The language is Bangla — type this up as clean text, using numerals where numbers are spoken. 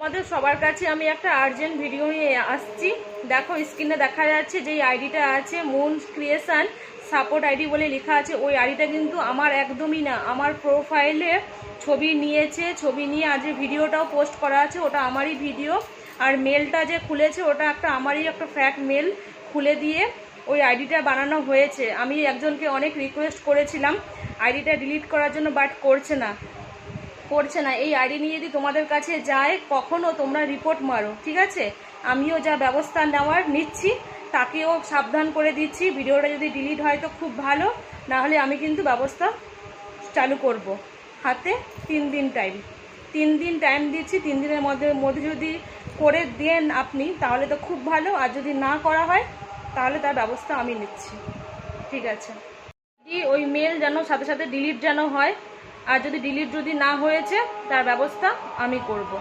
তোমাদের সবার কাছে আমি একটা আর্জেন্ট ভিডিও নিয়ে আসছি। দেখো স্ক্রিনে দেখা যাচ্ছে যে আইডিটা আছে মুন ক্রিয়েশন সাপোর্ট আইডি বলে লেখা আছে। ওই আইডিটা কিন্তু আমার একদমই না। আমার প্রোফাইলে ছবি নিয়েছে, ছবি নিয়ে আজ ভিডিওটাও পোস্ট করা আছে, ওটা আমারই ভিডিও। আর মেলটা যে খুলেছে ওটা আমারই একটা ফ্যাক মেল খুলে দিয়ে ওই আইডিটা বানানো হয়েছে। আমি একজনকে অনেক রিকোয়েস্ট করেছিলাম আইডিটা ডিলিট করার জন্য, বাট করছে না। এই আইডি নিয়ে যদি তোমাদের কাছে যায় কখনো তোমরা রিপোর্ট মারো, ঠিক আছে? আমিও যা ব্যবস্থা নেওয়ার নিচ্ছি, তাকেও সাবধান করে দিচ্ছি। ভিডিওটা যদি ডিলিট হয় তো খুব ভালো, না হলে আমি কিন্তু ব্যবস্থা চালু করব। হাতে 3 দিন টাইম, 3 দিন টাইম দিচ্ছি। 3 দিনের মধ্যে যদি করে দেন আপনি তাহলে তো খুব ভালো, আর যদি না করা হয় তাহলে তার ব্যবস্থা আমি নিচ্ছি, ঠিক আছে? ওই মেল যেন সাথে সাথে ডিলিট যেন হয়, আর যদি ডিলিট না হয়েছে তার ব্যবস্থা আমি করব।